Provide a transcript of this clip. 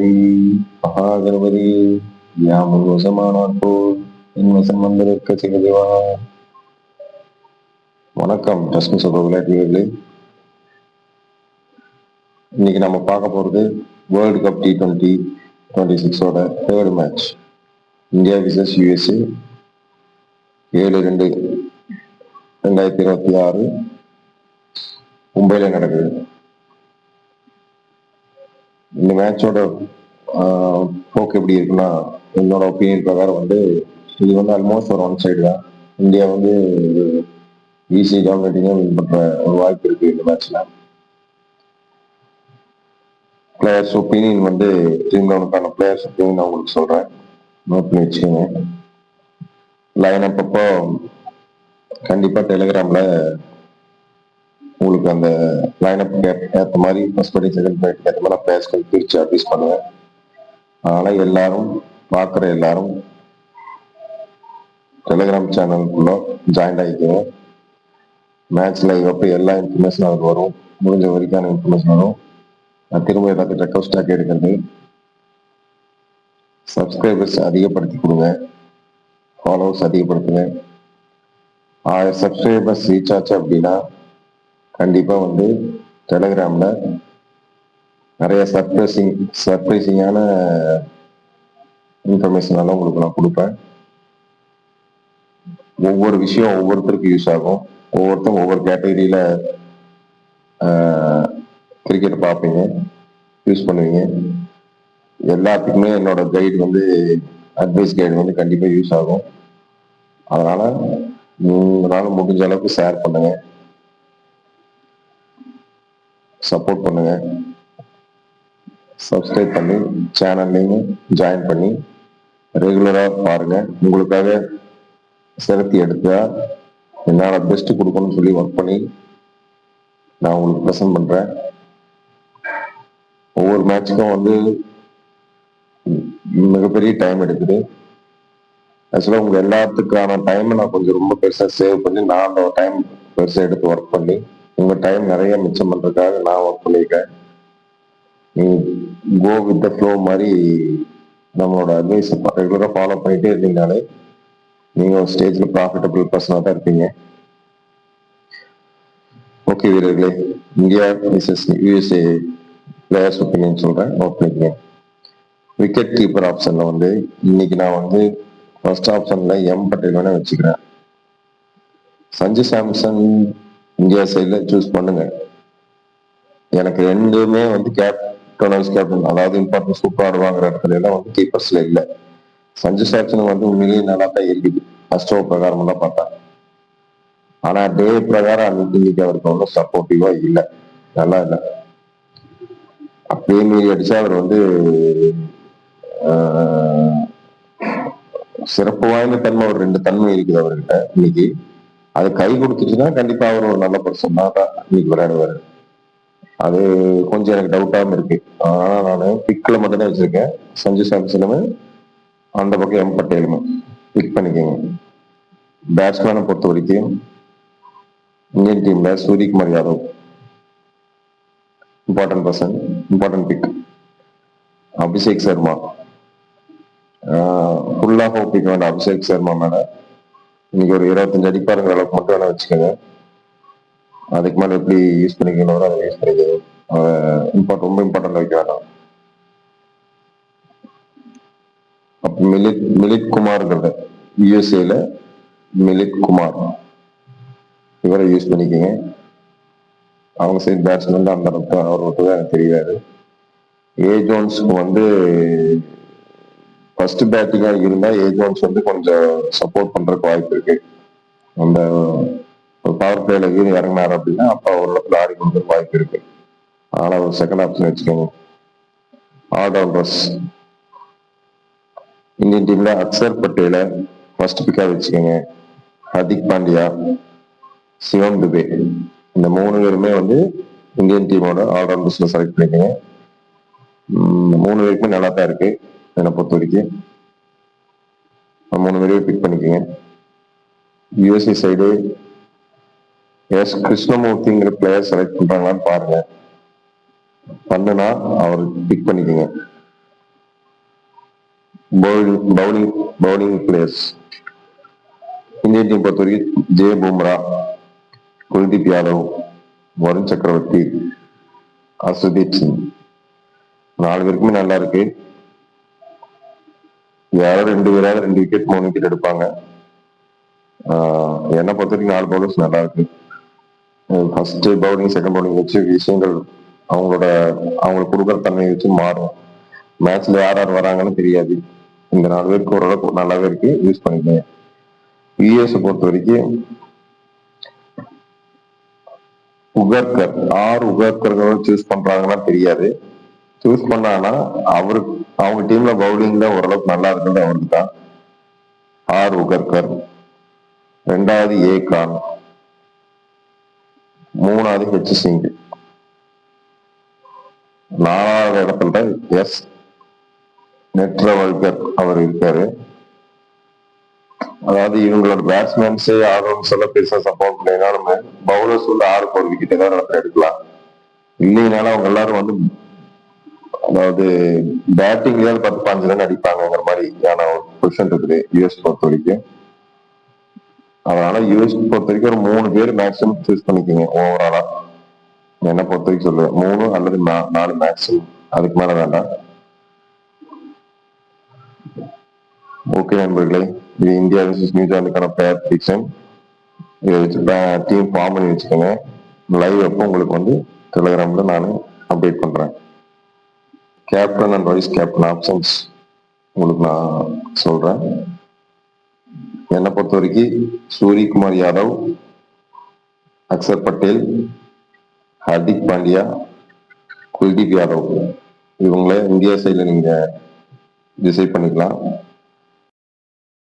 கணபதி மகாகணபதி யாமுன் வசமானாற்போர் என் வசம் வந்திருக்க சிவதேவா. வணக்கம் டஸ்மின் சொல்ற விளையாட்டு வீரர்களே. இன்னைக்கு நம்ம பார்க்க போறது world cup T20-26 third match, India versus USA 7/2/2026 மும்பைல நடக்குது. இந்த மேட்சோட போக்கு எப்படி இருக்குன்னா, என்னோட ஒப்பீனியன் பிரகாரம் இது ஆல்மோஸ்ட் ஒரு ஒன் சைடு தான். இந்தியா ஈஸி டாமினேட்டிங்கா வின் பண்ற ஒரு வாய்ப்பு இருக்கு இந்த மேட்ச்ல. பிளேயர்ஸ் ஒப்பீனியன் டீம் லெவனுக்கான பிளேயர்ஸ் ஒப்பீனியன் நான் உங்களுக்கு சொல்றேன், நோட் பண்ணி வச்சுக்கோங்க. லைன் அப் அப்போ கண்டிப்பா டெலிகிராம்ல உங்களுக்கு அந்த லைன் அப் ஏற்ற மாதிரி ஃபர்ஸ்ட் பேட்டிங் செகண்ட் பேட்டிங் ஏற்ற மாதிரி பிளேயர்ஸ்கள் பிரிச்சு அட்வைஸ் பண்ணுவேன். அதனால எல்லாரும் பார்க்குற எல்லாரும் டெலிகிராம் சேனலுக்குள்ள ஜாயின் ஆகிக்குவேன். மேட்ச் லைவ் அப்போ எல்லா இன்ஃபர்மேஷன் அதுக்கு வரும், முடிஞ்ச வரைக்கான இன்ஃபர்மேஷன் வரும். நான் திரும்ப எல்லாத்தையும் ரெக்வஸ்டாக கேட்கறது, சப்ஸ்கிரைபர்ஸ் அதிகப்படுத்தி கொடுங்க, ஃபாலோவர்ஸ் அதிகப்படுத்துங்க. 1000 சப்ஸ்கிரைபர்ஸ் ரீச் ஆச்சு அப்படின்னா கண்டிப்பா டெலிகிராம்ல நிறைய சர்ப்ரைசிங்கான இன்ஃபர்மேஷன் எல்லாம் உங்களுக்கு நான் கொடுப்பேன். ஒவ்வொரு விஷயம் ஒவ்வொருத்தருக்கு யூஸ் ஆகும். ஒவ்வொருத்தரும் ஒவ்வொரு கேட்டகரியில கிரிக்கெட் பார்ப்பீங்க, யூஸ் பண்ணுவீங்க. எல்லாத்துக்குமே என்னோட கைடு அட்வைஸ் கைடு கண்டிப்பா யூஸ் ஆகும். அதனால உங்களால முடிஞ்ச அளவுக்கு ஷேர் பண்ணுங்க, சப்போர்ட் பண்ணுங்க, சப்ஸ்கிரைப் பண்ணி சேனல்லையும் ஜாயின் பண்ணி ரெகுலரா பாருங்க. உங்களுக்காக சிரத்தி எடுத்தா என்னால பெஸ்ட் கொடுக்கணும்னு சொல்லி ஒர்க் பண்ணி நான் உங்களுக்கு ப்ரெசென்ட் பண்றேன். ஒவ்வொரு மேட்சுக்கும் மிகப்பெரிய டைம் எடுக்குது. ஆக்சுவலா உங்க எல்லாத்துக்கான டைம் நான் கொஞ்சம் ரொம்ப பெருசா சேவ் பண்ணி நான் அந்த டைம் பெருசா எடுத்து ஒர்க் பண்ணி உங்க டைம் நிறைய மிச்சம் பண்றதுக்காக நான் ஒர்க் பண்ணியிருக்கேன். நீங்க கோ வித் த ஃப்ளோ மாதிரி நம்மளோட அட்வைஸ் ரெகுலரா ஃபாலோ பண்ணிட்டே இருந்தீங்கனாலே நீங்க ஒரு ஸ்டேஜ்ல ப்ராஃபிட்டபிள் பர்சனா தான் இருப்பீங்க. ஓகே வீரர்களே, India versus USA players opinion சொல்றேன், நோட் பண்ணிக்கங்க. விக்கெட் கீப்பர் ஆப்ஷன்ல இன்னைக்கு நான் ஃபர்ஸ்ட் ஆப்ஷன்ல எம் பட்டேல் வேணா வச்சுக்கிறேன். சஞ்சு சாம்சன் இந்தியா சைட்ல சூஸ் பண்ணுங்க. எனக்கு ரெண்டுமே கேப்டன் வைஸ் கேப்டன், அதாவது இம்பார்ட்டன்ஸ் சூப்பர் ஆடுவாங்கிற இடத்துல எல்லாம் கீப்பர்ஸ்ல இல்ல. சஞ்சு சாம்சன் உண்மையிலேயே நல்லா தான் இருக்குது ஃபர்ஸ்ட் ஓவர் பிரகாரம் தான் பார்த்தா. ஆனா டே பிரகாரம் இன்னைக்கு அவருக்கு ஒன்றும் சப்போர்ட்டிவா இல்லை, நல்லா இல்லை. அப்படியே மீறி அடிச்சா அவர் சிறப்பு வாய்ந்த தன்மை ஒரு 2 தன்மை இருக்குது அவர்கிட்ட. இன்னைக்கு அது கை கொடுத்துச்சுன்னா கண்டிப்பா அவர் ஒரு நல்ல பர்சன் தான் இன்னைக்கு விளையாடுவாரு. அது கொஞ்சம் எனக்கு டவுட்டாகவும் இருக்கு. அதனால நான் பிக்ல மட்டும் தான் வச்சிருக்கேன். சஞ்சு சாம்சனுமே அந்த பக்கம் எம் பட்டேலுமே பிக் பண்ணிக்கோங்க. பேட்ஸ்மேனை பொறுத்த வரைக்கும் இந்தியன் டீம்ல Suryakumar Yadav important person, important pick. Abhishek Sharma ஃபுல்லாக ஒப்பிக்க வேண்டாம். அபிஷேக் சர்மா மேல இன்னைக்கு ஒரு 25 அடிப்பாருங்கிற அளவுக்கு மட்டும் வேணா வச்சுக்கோங்க. அதுக்கு மேல எப்படி யூஸ் பண்ணிக்கணும் அதை யூஸ் பண்ணிக்கணும். ரொம்ப இம்பார்ட்டன்ட் வைக்க வேண்டாம். அப்ப மிலிட் குமார்ங்கிறத USA மிலிட் குமார் இவரை யூஸ் பண்ணிக்கோங்க. அவங்க சைட் பேட்ஸ்மேன் அந்த அளவுக்கு அவர் மட்டும் தான் எனக்கு தெரியாது. ஏ ஜோன்ஸுக்கு ஃபர்ஸ்ட் பேட்டிங்கா இருந்தா ஏ ஜோன்ஸ் கொஞ்சம் சப்போர்ட் பண்றதுக்கு வாய்ப்பு இருக்கு. அந்த பவர் பிளேல இறங்கினார் அப்படின்னா அப்ப ஒரு இடத்துல ஆடி கொடுக்கறதுக்கு வாய்ப்பு இருக்கு. அதனால ஒரு செகண்ட் ஆப்ஷன் வச்சுக்கோங்க. ஆல்ரவுண்டர்ஸ் இந்தியன் டீம்ல அக்சர் பட்டேல ஃபர்ஸ்ட் பிக்கா வச்சுக்கோங்க. ஹர்திக் பாண்டியா, சிவம் துபே, இந்த 3 பேருமே இந்தியன் டீமோட ஆல்ரவுண்டர்ஸ்ல செலக்ட் பண்ணிக்கோங்க. 3 பேருக்குமே நல்லா தான் இருக்கு என்னை பொறுத்த வரைக்கும். 3 பேரையும் பிக் பண்ணிக்கோங்க. USA சைடு எஸ் கிருஷ்ணமூர்த்திங்கிற பிளேயர் செலக்ட் பண்றாங்களான்னு பாருங்க. பண்ணுனா அவர் பிக் பண்ணிக்கோங்க. Bowling players. இந்தியன் டீம் பொறுத்த வரைக்கும் ஜே பும்ரா, குல்தீப் யாதவ், வருண் சக்கரவர்த்தி, அர்ஷதீப் சிங். 4 பேருக்குமே நல்லா இருக்கு. யாரோ 2 பேராவது 2 விக்கெட் 3 விக்கெட் எடுப்பாங்க. என்னை பொறுத்த வரைக்கும் 4 பவுலர்ஸ் நல்லா இருக்கு. ஃபர்ஸ்ட் பவுலிங் செகண்ட் பவுலிங் வச்சு விஷயங்கள் அவங்களுக்கு கொடுக்குற தன்மையை வச்சு மாறும். மேட்ச்ல யார் யார் வராங்கன்னு தெரியாது. இந்த 4 பேருக்கு ஓரளவுக்கு நல்லாவே இருக்கு, யூஸ் பண்ணிக்கேன். யூஎஸ் பொறுத்த வரைக்கும் உகர்கர், 6 உகர்கர்கள் சூஸ் பண்றாங்கன்னா தெரியாது. சூஸ் பண்ணாங்கன்னா அவங்க டீம்ல பவுலிங்ல ஓரளவுக்கு நல்லா இருக்கிறது அவருக்கு தான். உகர்கர், 2வது ஏ கான், 3வது ஹெச் சிங், 4வது இடத்துல எஸ் நெட்ரவல்கர் அவர் இருக்காரு. அதாவது இவங்களோட பேட்ஸ்மேன்ஸே ஆடுறோம்னு சொல்ல பெருசா சப்போர்ட் பண்ணினாலும் பவுலர்ஸ் வந்து 6 ஒரு விக்கெட் ஏதாவது இடத்துல எடுக்கலாம். இல்லைனாலும் அவங்க எல்லாரும் வந்து அதாவது பேட்டிங்ல 10-15 ரன் அடிப்பாங்கிற மாதிரியான ஒரு பொசிஷன் இருக்குது யூஎஸ் பொறுத்த வரைக்கும். அதனால யூஎஸ் பொறுத்த வரைக்கும் ஒரு 3 பேர் மேக்ஸிமம் சூஸ் பண்ணிக்கோங்க. ஓவராலா என்ன பொறுத்த வரைக்கும் சொல்லுவேன் 3 அல்லது 4 மேக்ஸிமம், அதுக்கு மேல வேண்டாம். ஓகே நண்பர்களே, இது இந்தியா வர்சஸ் நியூசிலாந்துக்கான பிளேயர் பிரிடிக்ஷன். இதை வச்சு டீம் ஃபார்ம் பண்ணி வச்சுக்கோங்க. லைவ் அப்போ உங்களுக்கு வந்து டெலிகிராம்ல நான் அப்டேட் பண்றேன். Captain and vice captain options உங்களுக்கு நான் சொல்றேன். என்னை பொறுத்த வரைக்கும் சூரியகுமார் யாதவ், அக்சர் பட்டேல், ஹர்திக் பாண்டியா, குல்தீப் யாதவ், இவங்கள இந்தியா சைட்ல நீங்க டிசைட் பண்ணிக்கலாம்.